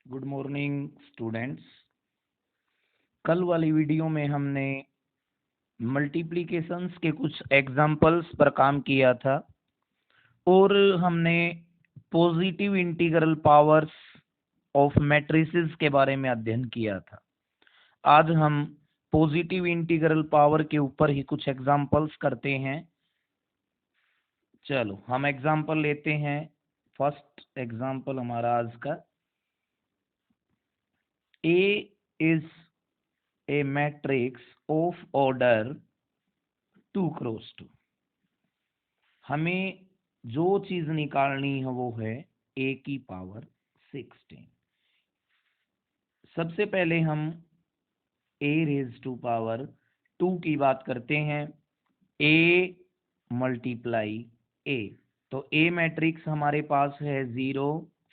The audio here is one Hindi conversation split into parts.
Good morning students. कल वाली वीडियो में हमने मल्टीप्लिकेशंस के कुछ एग्जाम्पल्स पर काम किया था और हमने positive integral powers of matrices के बारे में अध्ययन किया था। आज हम पॉजिटिव इंटीग्रल पावर के ऊपर ही कुछ एग्जाम्पल्स करते हैं। चलो हम एग्जाम्पल लेते हैं। फर्स्ट एग्जाम्पल हमारा आज का, A is a matrix of order 2 cross 2। हमें जो चीज निकालनी है वो है a की पावर 16। सबसे पहले हम a रेज टू पावर 2 की बात करते हैं। a मल्टीप्लाई a, तो a मैट्रिक्स हमारे पास है 0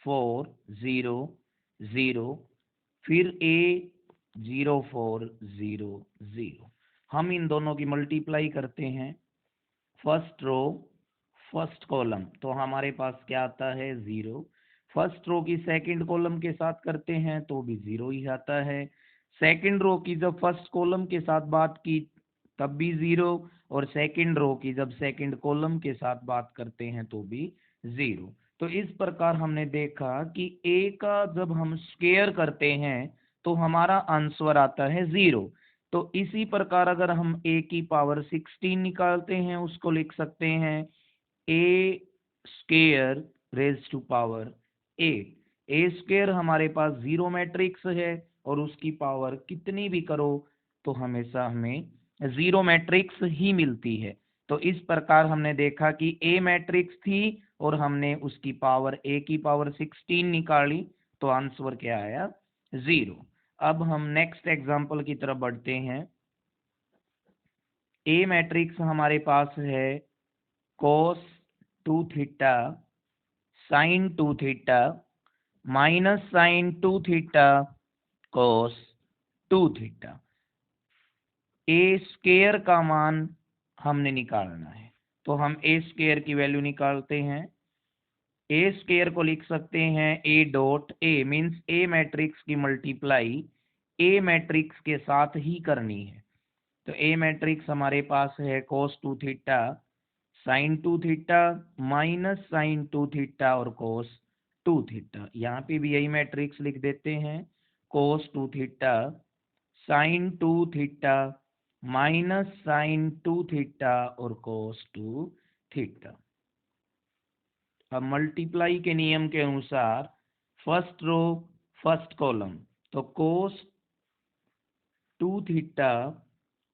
4 0 0, फिर a 0 4 0 0। हम इन दोनों की मल्टीप्लाई करते हैं। फर्स्ट रो फर्स्ट कॉलम, तो हमारे पास क्या आता है 0। फर्स्ट रो की सेकंड कॉलम के साथ करते हैं तो भी 0 ही आता है। सेकंड रो की जब फर्स्ट कॉलम के साथ बात की तब भी 0, और सेकंड रो की जब सेकंड कॉलम के साथ बात करते हैं तो भी 0। तो इस प्रकार हमने देखा कि a का जब हम स्क्वायर करते हैं तो हमारा आंसर आता है 0। तो इसी प्रकार अगर हम a की पावर 16 निकालते हैं उसको लिख सकते हैं a square raise to power 8। a square हमारे पास 0 मैट्रिक्स है और उसकी पावर कितनी भी करो तो हमेशा हमें 0 मैट्रिक्स ही मिलती है। तो इस प्रकार हमने देखा कि a मैट्रिक्स थी और हमने उसकी पावर a की पावर 16 निकाली तो आंसर क्या आया 0। अब हम नेक्स्ट एग्जांपल की तरफ बढ़ते हैं। ए मैट्रिक्स हमारे पास है cos 2 theta sin 2 theta minus sin 2 theta cos 2 theta. A square का मान हमने निकालना है तो हम ए स्क्वायर की वैल्यू निकालते हैं। ए स्क्वायर को लिख सकते हैं ए dot A, means A matrix की मल्टीप्लाई ए मैट्रिक्स के साथ ही करनी है। तो ए मैट्रिक्स हमारे पास है cos 2 theta sin 2 theta minus sin 2 theta और cos 2 थीटा। यहाँ पे भी यही मैट्रिक्स लिख देते हैं cos 2 theta sin 2 theta minus sin 2 theta और cos 2 थीटा। अब मल्टीप्लाई के नियम के अनुसार फर्स्ट रो फर्स्ट कॉलम, तो cos 2 थीटा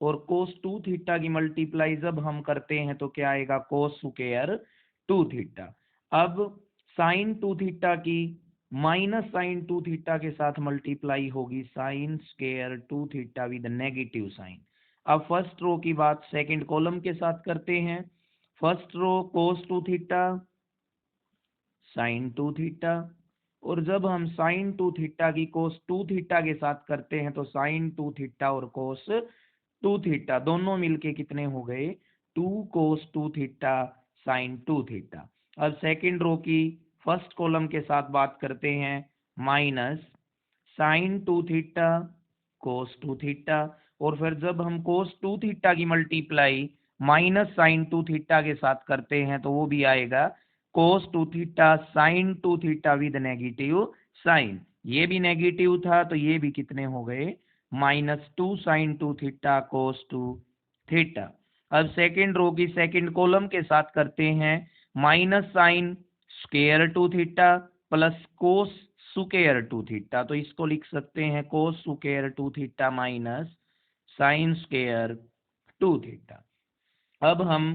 और cos 2 थीटा की मल्टीप्लाई जब हम करते हैं तो क्या आएगा cos स्क्वायर 2 थीटा। अब sin 2 थीटा की माइनस sin 2 थीटा के साथ मल्टीप्लाई होगी sin square 2 theta with negative sign. अब फर्स्ट रो की बात सेकंड कॉलम के साथ करते हैं। First row cos 2 theta sin 2 theta, और जब हम sin 2 थीटा की cos 2 थीटा के साथ करते हैं तो sin 2 थीटा और cos 2 थीटा दोनों मिलके कितने हो गए 2 cos 2 थीटा sin 2 थीटा। अब सेकंड रो की फर्स्ट कॉलम के साथ बात करते हैं minus sin 2 theta cos 2 theta, और फिर जब हम cos 2 थीटा की मल्टीप्लाई माइनस sin 2 थीटा के साथ करते हैं तो वो भी आएगा cos 2 theta sin 2 theta with negative sign. ये भी नेगेटिव था तो ये भी कितने हो गए -2 sin 2 थीटा cos 2 थीटा। अब सेकंड रो की सेकंड कॉलम के साथ करते हैं minus sine square 2 theta plus cos square 2 theta, तो इसको लिख सकते हैं cos square 2 theta minus sine square 2 theta. अब हम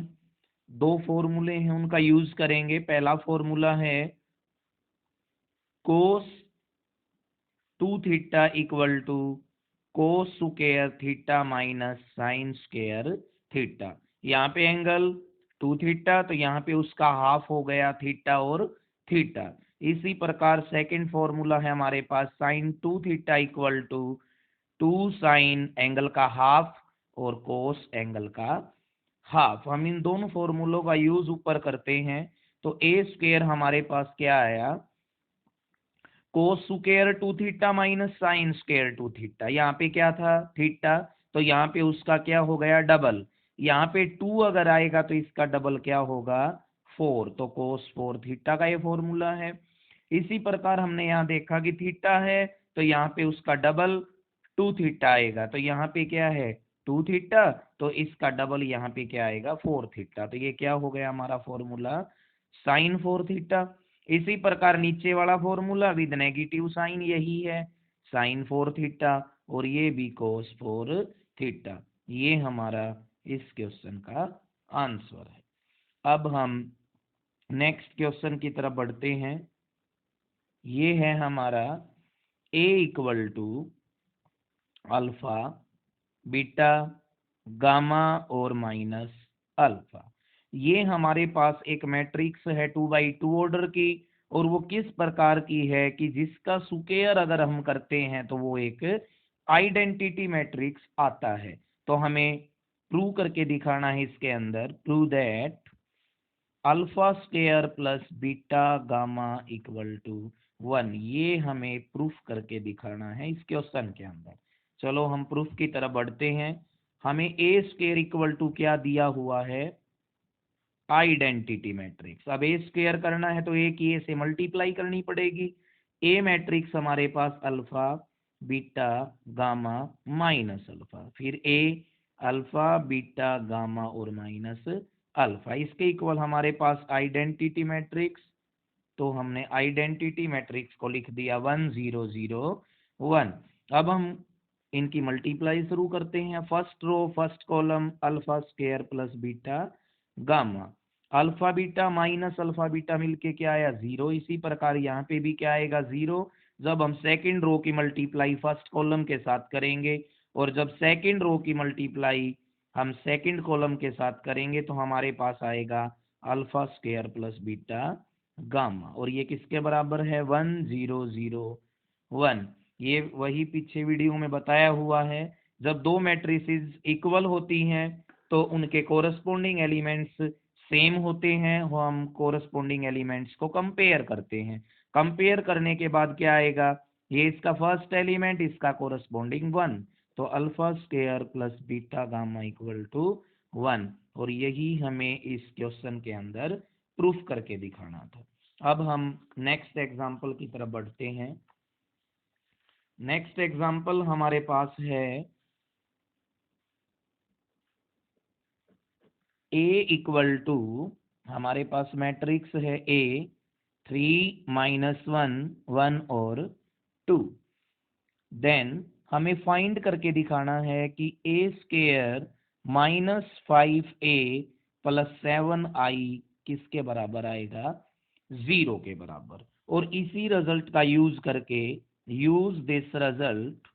दो फॉर्मूले हैं उनका यूज करेंगे। पहला फॉर्मूला है cos 2 theta equal to cos square theta minus sine square theta. यहाँ पे एंगल 2 थीटा तो यहाँ पे उसका हाफ हो गया थीटा और थीटा। इसी प्रकार सेकंड फॉर्मूला है हमारे पास sine 2 theta equal to 2 sine angle का हाफ और कोस एंगल का हाफ। हम इन दोनों फॉर्मूलों का यूज ऊपर करते हैं तो ए स्क्वायर हमारे पास क्या आया cos square two theta minus sine square two theta, यहाँ पे क्या था थीटा, तो यहाँ पे उसका क्या हो गया डबल, यहाँ पे 2 अगर आएगा तो इसका डबल क्या होगा 4, तो कोस 4 थीटा का ये फॉर्मूला है। इसी प्रकार हमने यहाँ देखा कि थीटा है तो यहाँ पे उसका डबल 2 थीटा आएगा, तो यहाँ पे क्या है 2 थीटा, तो इसका डबल यहाँ पे क्या आएगा 4 थीटा, तो ये क्या हो गया हमारा फॉर्मूला साइन 4 थीटा। इसी प्रकार नीचे वाला फॉर्मूला विद नेगेटिव साइन यही है साइन 4 थीटा, और ये भी कोस 4 थीटा। ये हमारा इस क्वेश्चन का आंसर है। अब हम नेक्स्ट क्वेश्चन की तरफ बढ़ते हैं। ये है हमारा a equal to alpha beta gamma और माइनस अल्फा। ये हमारे पास एक मैट्रिक्स है 2x2 ऑर्डर की, और वो किस प्रकार की है कि जिसका स्क्वायर अगर हम करते हैं तो वो एक आइडेंटिटी मैट्रिक्स आता है। तो हमें प्रूव करके दिखाना है इसके अंदर, prove that alpha square plus beta gamma equal to 1। ये हमें प्रूफ करके दिखाना है इस क्वेश्चन के अंदर। चलो हम प्रूफ की तरफ बढ़ते हैं। हमें ए स्क्वायर इक्वल टू क्या दिया हुआ है आइडेंटिटी मैट्रिक्स। अब ए स्क्वायर करना है तो ए की ए से मल्टीप्लाई करनी पड़ेगी। ए मैट्रिक्स हमारे पास alpha beta gamma minus alpha, फिर ए अल्फा बीटा गामा और माइनस अल्फा, इसके इक्वल हमारे पास आइडेंटिटी मैट्रिक्स। तो हमने आइडेंटिटी मैट्रिक्स को लिख दिया 1 0 0 1। अब हम इनकी मल्टीप्लाई शुरू करते हैं। First row first column alpha square plus beta gamma, alpha beta minus alpha beta मिलके क्या आया 0, इसी प्रकार यहाँ पे भी क्या आएगा 0। जब हम सेकंड रो की मल्टीप्लाई फर्स्ट कॉलम के साथ करेंगे, और जब सेकंड रो की मल्टीप्लाई हम सेकंड कॉलम के साथ करेंगे, तो हमारे पास आएगा alpha square plus beta gamma, और ये किसके बराबर है 1 0 0 1। ये वही पीछे वीडियो में बताया हुआ है, जब दो मैट्रिसेस इक्वल होती हैं तो उनके कोरस्पोंडिंग एलिमेंट्स सेम होते हैं, हम कोरस्पोंडिंग एलिमेंट्स को कंपेयर करते हैं। कंपेयर करने के बाद क्या आएगा, ये इसका फर्स्ट एलिमेंट इसका कोरस्पोंडिंग 1, तो alpha square plus beta gamma equal to 1, और यही हमें इस क्वेश्चन के अंदर प्रूफ करके दिखाना था। अब हम नेक्स्ट एग्जांपल की तरफ बढ़ते हैं। नेक्स्ट एग्जांपल हमारे पास है a इक्वल टू, हमारे पास मैट्रिक्स है a 3 -1 1 और 2। देन हमें फाइंड करके दिखाना है कि a square -5a plus 7i किसके बराबर आएगा 0 के बराबर। और इसी रिजल्ट का यूज करके, use this result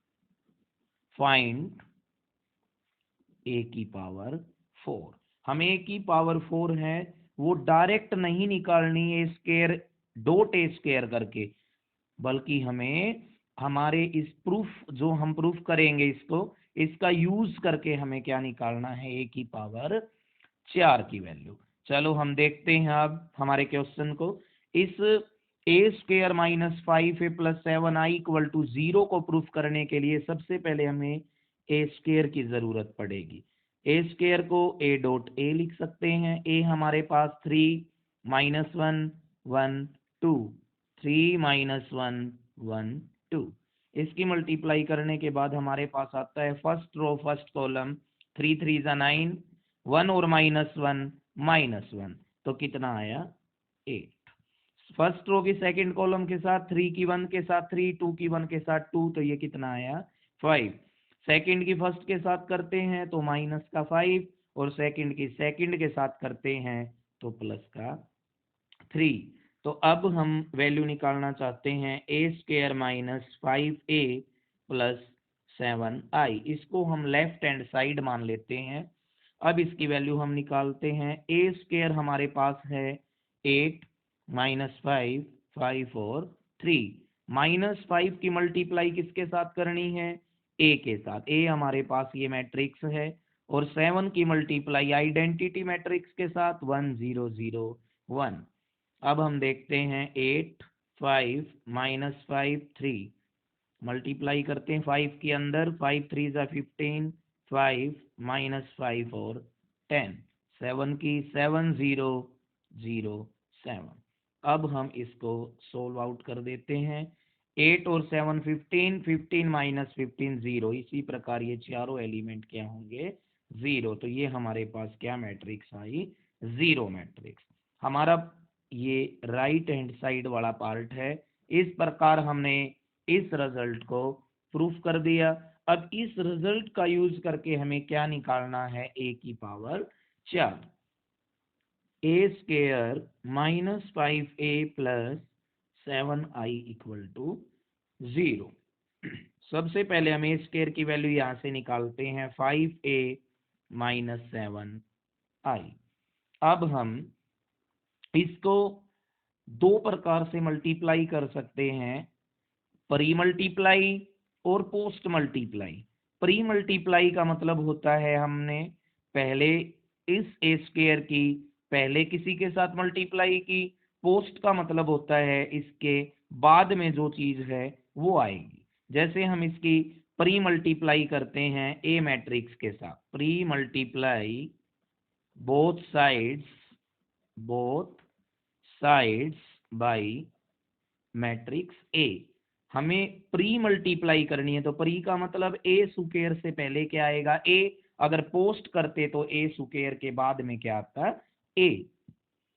find a की पावर 4। हमें a की पावर 4 है वो डायरेक्ट नहीं निकालनी है स्क्वायर डॉट ए स्क्वायर करके, बल्कि हमें हमारे इस प्रूफ जो हम प्रूफ करेंगे इसको, इसका यूज करके हमें क्या निकालना है a की पावर 4 की वैल्यू। चलो हम देखते हैं अब हमारे क्वेश्चन को। इस A square -5a plus 7i equal to 0 को प्रूफ करने के लिए सबसे पहले हमें ए स्क्वायर की जरूरत पड़ेगी। ए स्क्वायर को a डॉट ए लिख सकते हैं। a हमारे पास 3 -1 1 2, 3 -1 1 2, इसकी मल्टीप्लाई करने के बाद हमारे पास आता है फर्स्ट रो फर्स्ट कॉलम 3 3 9, 1 और -1 तो कितना आया 8। फर्स्ट रो की सेकंड कॉलम के साथ 3 की 1 के साथ 3, 2 की 1 के साथ 2, तो ये कितना आया 5। सेकंड की फर्स्ट के साथ करते हैं तो माइनस का 5, और सेकंड की सेकंड के साथ करते हैं तो प्लस का 3। तो अब हम वैल्यू निकालना चाहते हैं a square -5a plus 7i, इसको हम लेफ्ट हैंड साइड मान लेते हैं। अब इसकी वैल्यू हम निकालते हैं। a स्क्वायर हमारे पास है 8 -5 5 और 3, -5 की मल्टीप्लाई किसके साथ करनी है a के साथ, a हमारे पास ये मैट्रिक्स है, और 7 की मल्टीप्लाई आइडेंटिटी मैट्रिक्स के साथ 1 0 0 1। अब हम देखते हैं 8 5 माइनस 5 3, मल्टीप्लाई करते हैं 5 के अंदर, 5 3 ज़ा 15, 5 माइनस 5 और 10, 7 की 7 0 0 7। अब हम इसको सोल्व आउट कर देते हैं। 8 और 7 15, 15 माइनस 15 0। इसी प्रकार ये चारों एलिमेंट क्या होंगे, 0। तो ये हमारे पास क्या मैट्रिक्स आई, 0 मैट्रिक्स। हमारा ये राइट हैंड साइड वाला पार्ट है। इस प्रकार हमने इस रिजल्ट को प्रूफ कर दिया। अब इस रिजल्ट का यूज करके हमें क्या निकालना है, ए की power 4, A square minus 5a plus 7i equal to 0। सबसे पहले हम ए स्क्वायर की वैल्यू यहाँ से निकालते हैं, 5a माइनस 7i। अब हम इसको दो प्रकार से मल्टीप्लाई कर सकते हैं, प्री मल्टीप्लाई और पोस्ट मल्टीप्लाई। प्री मल्टीप्लाई का मतलब होता है हमने पहले इस ए स्क्वायर की पहले किसी के साथ मल्टीप्लाई की। पोस्ट का मतलब होता है इसके बाद में जो चीज है वो आएगी। जैसे हम इसकी प्री मल्टीप्लाई करते हैं ए मैट्रिक्स के साथ, pre multiply both sides by matrix A. हमें प्री मल्टीप्लाई करनी है, तो प्री का मतलब ए स्क्वायर से पहले क्या आएगा, ए। अगर पोस्ट करते तो ए स्क्वायर के बाद में क्या आता, ए।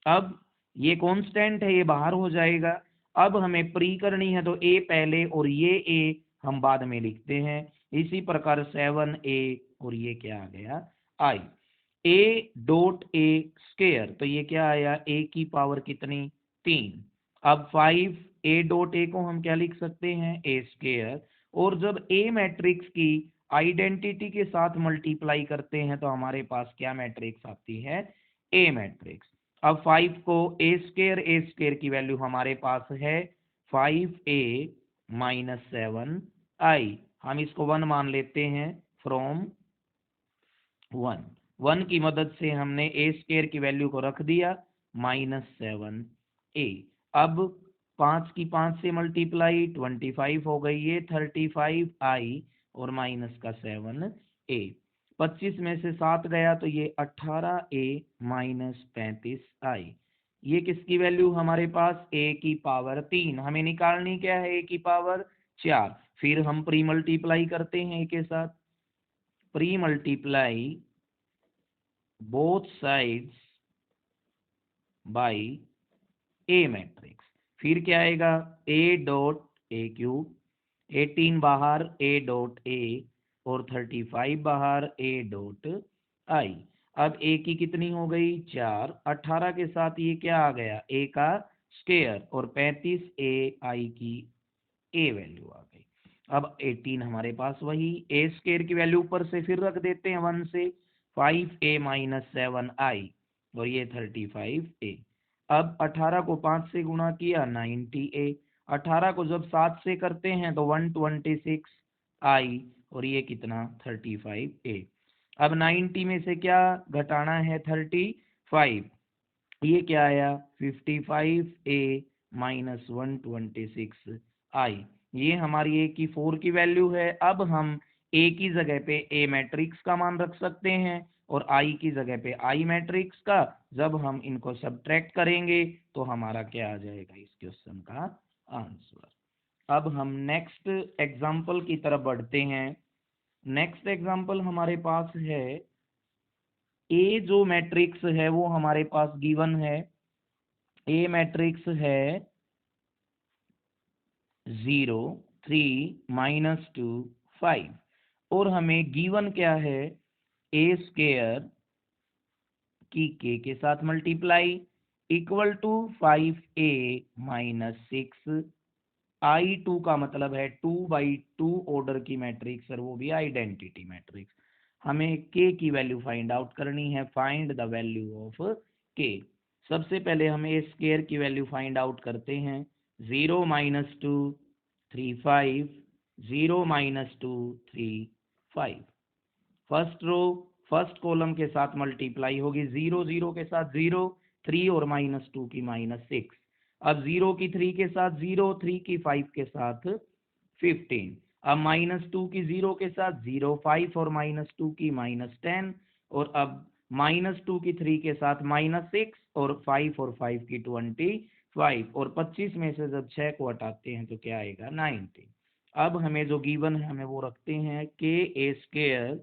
अब ये कांस्टेंट है, ये बाहर हो जाएगा। अब हमें प्री करनी है तो ए पहले और ये ए हम बाद में लिखते हैं। इसी प्रकार 7a और ये क्या आ गया, आई। ए डॉट ए स्क्वायर, तो ये क्या आया, ए की पावर कितनी, 3। अब 5 ए डॉट ए को हम क्या लिख सकते हैं, ए स्क्वायर। और जब ए मैट्रिक्स की आइडेंटिटी के साथ मल्टीप्लाई करते हैं तो हमारे पास क्या मैट्रिक्स आती है, ए मैट्रिक्स। अब 5 को ए स्क्वायर की वैल्यू हमारे पास है 5a माइनस 7i। हम इसको 1 मान लेते हैं, फ्रॉम 1 की मदद से हमने ए स्क्वायर की वैल्यू को रख दिया माइनस 7a। अब 5 की 5 से मल्टीप्लाई 25 हो गई, ये 35i और माइनस का 7a। 25 में से 7 गया तो ये 18a माइनस 35i। ये किसकी वैल्यू हमारे पास, a की पावर 3। हमें निकालनी क्या है, a की पावर 4। फिर हम प्री मल्टीप्लाई करते हैं a के साथ, pre multiply both sides by A matrix. फिर क्या आएगा, ए डॉट ए क्यूब, 18 बाहर ए डॉट ए और 35 बाहर ए डॉट आई। अब ए की कितनी हो गई, 4। 18 के साथ ये क्या आ गया, ए का स्क्वायर और 35 ए आई की ए वैल्यू आ गई। अब 18 हमारे पास वही ए स्क्वायर की वैल्यू ऊपर से फिर रख देते हैं 1 से, 5a माइनस 7i और ये 35a। अब 18 को 5 से गुणा किया 90a। 18 को जब 7 से करते हैं तो 126i और ये कितना 35a। अब 90 में से क्या घटाना है, 35, ये क्या आया 55a माइनस 126i। ये हमारी ए की 4 की वैल्यू है। अब हम ए की जगह पे ए मैट्रिक्स का मान रख सकते हैं और आई की जगह पे आई मैट्रिक्स का। जब हम इनको सब्ट्रैक्ट करेंगे तो हमारा क्या आ जाएगा इस क्वेश्चन का आंसर। अब हम नेक्स्ट एग्जाम्पल की तरफ बढ़ते हैं। नेक्स्ट एग्जाम्पल हमारे पास है, ए जो मैट्रिक्स है वो हमारे पास गिवन है। ए मैट्रिक्स है 0 3 माइनस 2 5 और हमें गिवन क्या है, ए स्क्वायर की के साथ multiply equal to 5a minus 6 I2 का मतलब है 2/2 ऑर्डर की मैट्रिक्स और वो भी आइडेंटिटी मैट्रिक्स। हमें k की वैल्यू फाइंड आउट करनी है, find the value of k। सबसे पहले हम ए स्क्वायर की वैल्यू फाइंड आउट करते हैं, 0 minus 2 3 5, 0 minus 2 3 5। First row first column के साथ मल्टीप्लाई होगी, 0 0 के साथ 0, 3 और माइनस 2 की माइनस 6। अब 0 की 3 के साथ 0, 3 की 5 के साथ 15। अब -2 की 0 के साथ 0, 5 और -2 की -10, और अब -2 की 3 के साथ -6 और 5 और 5 की 25, और 25 में से जब 6 को हटाते हैं तो क्या आएगा 19। अब हमें जो गिवन है हमें वो रखते हैं के ए स्क्वायर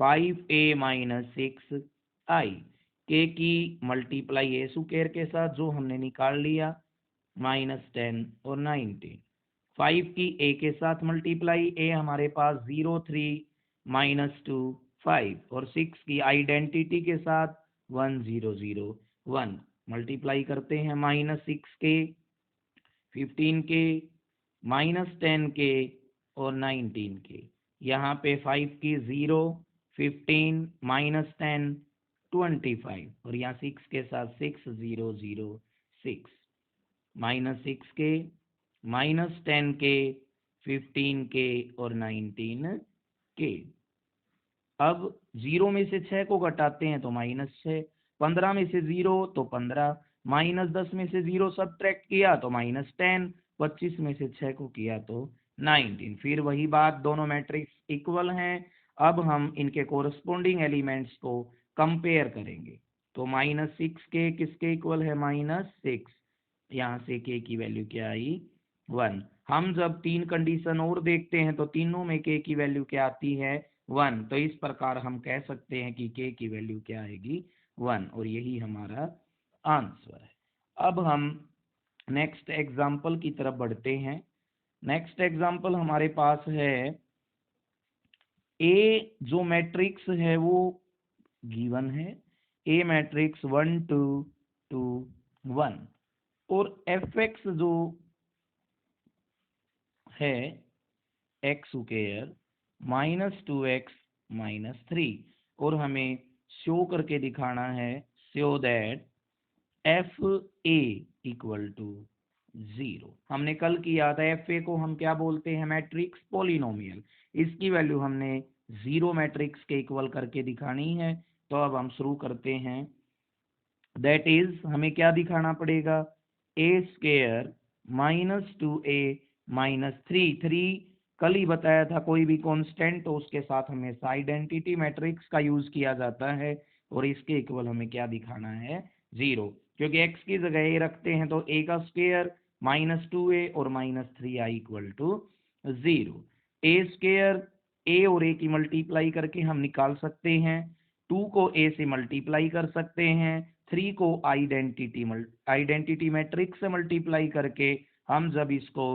5a माइनस 6i, के की मल्टीप्लाई ए स्क्वायर के साथ जो हमने निकाल लिया -10 और 19, 5 की a के साथ मल्टीप्लाई a हमारे पास 0, 3 -2 5, और 6 की आइडेंटिटी के साथ 1 0 0 1 मल्टीप्लाई करते हैं -6 के, 15 के, -10 के और 19 के। यहाँ पे 5 की 0, 15 -10 25, और यहाँ 6 के साथ 6 0 0 6, -6 के, -10 के, 15 के और 19 के। अब 0 में से 6 को घटाते हैं तो -6, 15 में से 0 तो 15, -10 में से 0 सब्ट्रैक्ट किया तो -10, 25 में से 6 को किया तो 19। फिर वही बात, दोनों मैट्रिक्स इक्वल हैं। अब हम इनके कोरस्पोंडिंग एलिमेंट्स को कंपेयर करेंगे। तो -6 के किसके इक्वल है, -6, यहाँ से के की वैल्यू क्या आई 1। हम जब 3 कंडीशन और देखते हैं तो तीनों में के की वैल्यू क्या आती है 1, तो इस प्रकार हम कह सकते हैं कि के की वैल्यू क्या आएगी 1, और यही हमारा आंसर है। अब हम नेक्स्ट एग्जाम्पल की तरफ बढ़ते हैं। नेक्स्ट एग्जाम्पल हमारे पास है ए जो मैट्रिक्स है वो गिवन है, ए मैट्रिक्स 1 2 2 1, और एफ एक्स जो है एक्स स्क्वायर -2x -3, और हमें शो करके दिखाना है show that F A equal to 0। हमने कल किया था एफ ए को हम क्या बोलते हैं, मैट्रिक्स पॉलिनोमियल। इसकी वैल्यू हमने 0 मैट्रिक्स के इक्वल करके दिखानी है। तो अब हम शुरू करते हैं। दैट इज हमें क्या दिखाना पड़ेगा, ए स्क्वायर -2a -3, 3 कल ही बताया था कोई भी कांस्टेंट तो उसके साथ हमेशा आइडेंटिटी मैट्रिक्स का यूज किया जाता है, और इसके इक्वल हमें क्या दिखाना है 0, क्योंकि x की जगह a रखते हैं तो a का स्क्वायर -2a और -3i equal to 0। A square a और a की मल्टीप्लाई करके हम निकाल सकते हैं, 2 को a से मल्टीप्लाई कर सकते हैं, 3 को आइडेंटिटी मैट्रिक्स से मल्टीप्लाई करके हम जब इसको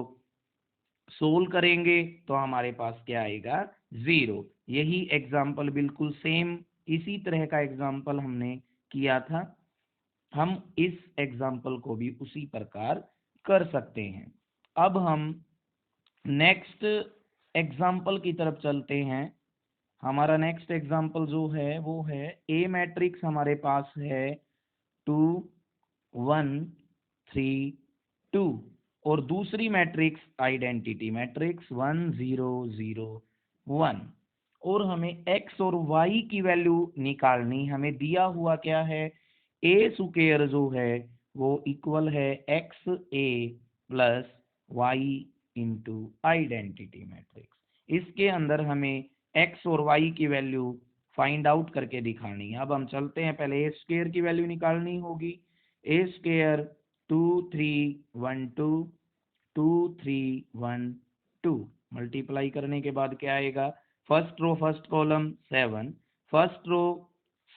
सोल्व करेंगे तो हमारे पास क्या आएगा 0। यही एग्जाम्पल बिल्कुल सेम इसी तरह का एग्जाम्पल हमने किया था, हम इस एग्जाम्पल को भी उसी प्रकार कर सकते हैं। अब हम नेक्स्ट एग्जाम्पल की तरफ चलते हैं। हमारा नेक्स्ट एग्जाम्पल जो है वो है ए मैट्रिक्स हमारे पास है 2 1 3 2, और दूसरी मैट्रिक्स आइडेंटिटी मैट्रिक्स 1 0 0 1, और हमें x और y की वैल्यू निकालनी। हमें दिया हुआ क्या है, ए स्क्वायर जो है वो इक्वल है x A plus y into identity matrix. इसके अंदर हमें x और y की वैल्यू फाइंड आउट करके दिखानी है। अब हम चलते हैं, पहले ए स्क्वायर की वैल्यू निकालनी होगी। ए स्क्वायर 2 3 1 2 2 3 1 2 मल्टीप्लाई करने के बाद क्या आएगा, first row first column 7, first row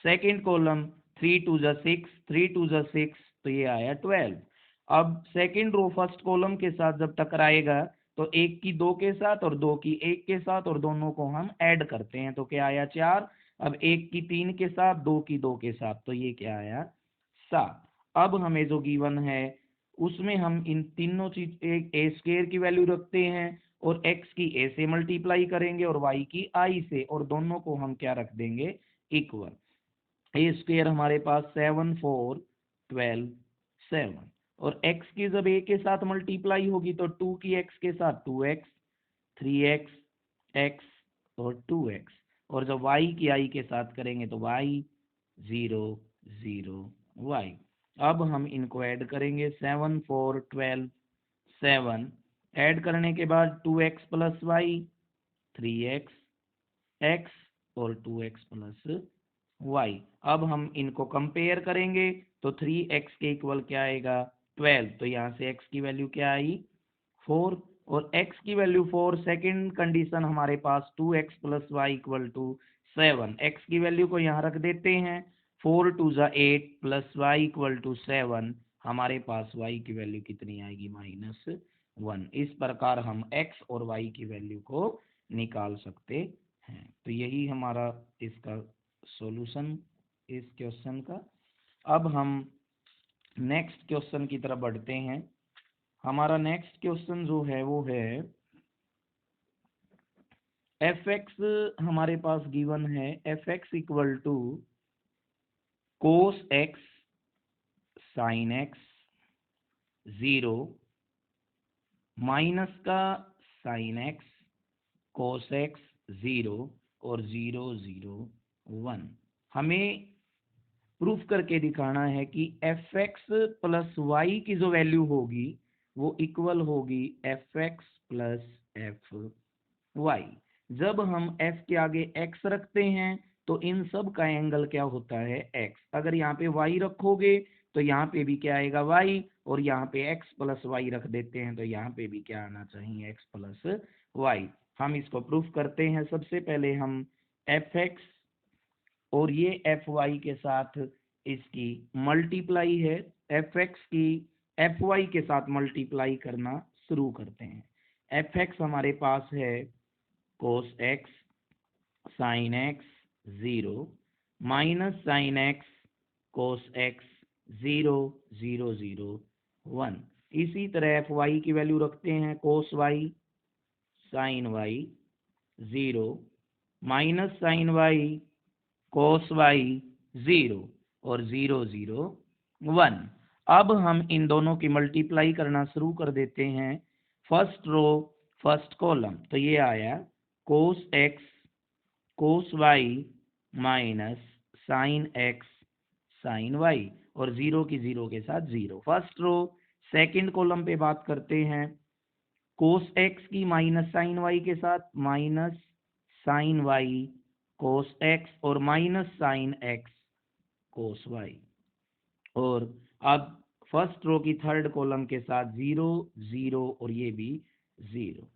second column 3 2 जा 6 3 2 जा 6, तो ये आया 12। अब सेकंड रो फर्स्ट कॉलम के साथ जब टकराएगा तो एक की 2 के साथ और 2 की 1 के साथ, और दोनों को हम ऐड करते हैं तो क्या आया 4। अब एक की 3 के साथ, 2 की 2 के साथ, तो ये क्या आया 7। अब हमें जो गिवन है उसमें हम इन तीनों चीज एक ए स्क्वायर की वैल्यू रखते हैं, और x की a से मल्टीप्लाई करेंगे और y की i से, और दोनों को हम क्या रख देंगे इक्वल। ए स्क्वायर हमारे पास 7 4 12 7, और x की जब a के साथ मल्टीप्लाई होगी तो 2 की x के साथ 2x 3x x और 2x, और जब y की i के साथ करेंगे तो y 0 0 y। अब हम इनको ऐड करेंगे, 7 4 12 7, ऐड करने के बाद 2x plus Y 3x x और 2x प्लस वाई। अब हम इनको कंपेयर करेंगे तो 3x के इक्वल क्या आएगा 12, तो यहाँ से x की वैल्यू क्या आई 4 और x की वैल्यू 4। सेकंड कंडीशन हमारे पास 2x plus Y equal to 7, x की वैल्यू को यहाँ रख देते हैं, 4 2 ज़ा 8 प्लस वाई इक्वल टू 7, हमारे पास y की वैल्यू कितनी आएगी -1। इस प्रकार हम x और y की वैल्यू को निकाल सकते हैं। तो यही हमारा इसका सॉल्यूशन इस क्वेश्चन का। अब हम नेक्स्ट क्वेश्चन की तरफ बढ़ते हैं। हमारा नेक्स्ट क्वेश्चन जो है वो है एफ एक्स हमारे पास गिवन है, F X equal to cos x sine X 0 minus का साइन एक्स कोस एक्स 0 और 0 0 1। हमें प्रूफ करके दिखाना है कि एफ एक्स प्लस वाई की जो वैल्यू होगी वो इक्वल होगी F X plus F Y. जब हम f के आगे x रखते हैं तो इन सब का एंगल क्या होता है x। अगर यहाँ पे y रखोगे तो यहाँ पे भी क्या आएगा y, और यहाँ पे x प्लस वाई रख देते हैं तो यहाँ पे भी क्या आना चाहिए x प्लस वाई। हम इसको प्रूफ करते हैं। सबसे पहले हम एफ एक्स और ये एफ वाई के साथ इसकी मल्टीप्लाई है, एफ एक्स की एफ वाई के साथ मल्टीप्लाई करना शुरू करते हैं। एफ एक्स हमारे पास है cos x sine X 0 minus sine x cos X 0 0 0 1। इसी तरह एफ वाई की वैल्यू रखते हैं, cos y sine y 0 minus sine Y cos y 0 और 0 0 1। अब हम इन दोनों की मल्टीप्लाई करना शुरू कर देते हैं, फर्स्ट रो फर्स्ट कॉलम। तो ये आया cos x cos y minus sine x sine y और 0 की 0 के साथ 0। First row. सेकंड कॉलम पे बात करते हैं, कोस एक्स की माइनस साइन वाई के साथ minus sine Y cos x और minus sine x cos Y. और अब फर्स्ट रो की थर्ड कॉलम के साथ 0 0 और ये भी 0।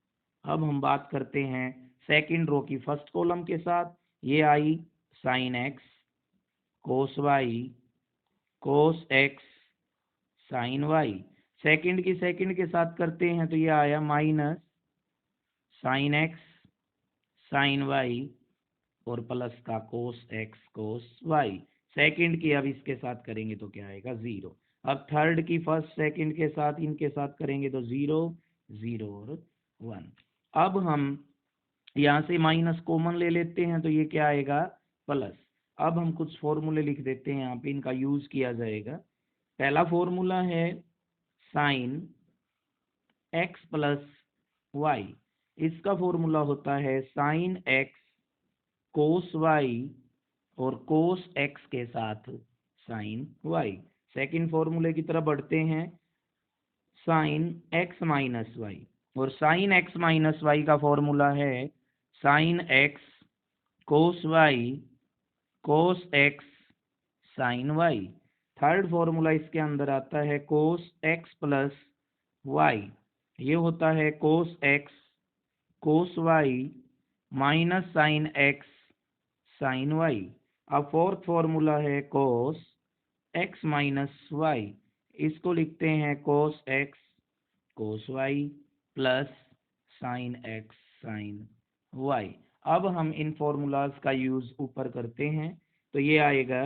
अब हम बात करते हैं सेकंड रो की फर्स्ट कॉलम के साथ, ये आई sine x cos y cos x sine y. Second की सेकंड के साथ करते हैं तो ये आया minus sine x sine y और प्लस का cos x cos y. Second की अब इसके साथ करेंगे तो क्या आएगा 0। अब थर्ड की फर्स्ट सेकंड के साथ इनके साथ करेंगे तो 0 0 और 1। अब हम यहाँ से माइनस कॉमन ले लेते हैं तो ये क्या आएगा प्लस। अब हम कुछ फॉर्मूले लिख देते हैं, यहाँ पे इनका यूज किया जाएगा। पहला फॉर्मूला है साइन एक्स प्लस वाई, इसका फॉर्मूला होता है साइन एक्स कोस वाई और कोस एक्स के साथ साइन वाई। सेकंड फॉर्मूले की तरफ बढ़ते हैं, साइन एक्स माइनस वाई, और साइन एक्स माइनस वाई का फॉर्मूला है sine x cos y cos x sine y. Third formula इसके अंदर आता है कोस एक्स प्लस वाई, ये होता है cos x cos y minus sine x sine y. अब फोर्थ फॉर्मूला है कोस एक्स माइनस वाई, इसको लिखते हैं cos x cos y plus sine x sine y. अब हम इन फॉर्मूलाज का यूज ऊपर करते हैं तो ये आएगा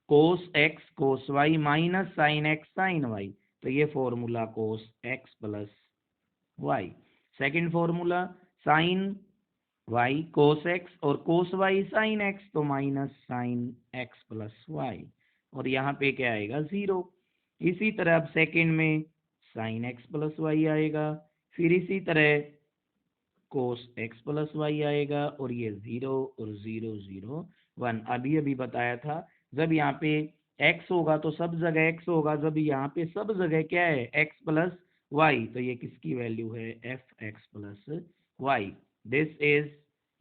cos x cos y minus sine x sine y, तो ये formula cos x plus y. Second formula sine Y cos x और कोस वाई साइन एक्स, तो minus sine x plus y, और यहाँ पे क्या आएगा 0। इसी तरह अब सेकेंड में साइन एक्स प्लस वाई आएगा, फिर इसी तरह कोस एक्स प्लस वाई आएगा, और ये 0 और 0 0 1। अभी अभी बताया था जब यहाँ पे एक्स होगा तो सब जगह एक्स होगा, जब यहाँ पे सब जगह क्या है एक्स प्लस वाई, तो ये किसकी वैल्यू है F X plus Y. This is,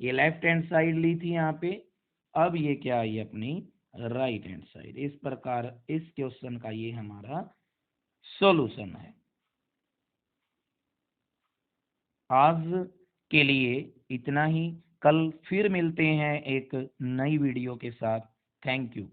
ये लेफ्ट हैंड साइड ली थी यहाँ पे, अब ये क्या आई अपनी राइट हैंड साइड। इस प्रकार इस क्वेश्चन का ये हमारा सॉल्यूशन है। आज के लिए इतना ही, कल फिर मिलते हैं एक नई वीडियो के साथ। Thank you.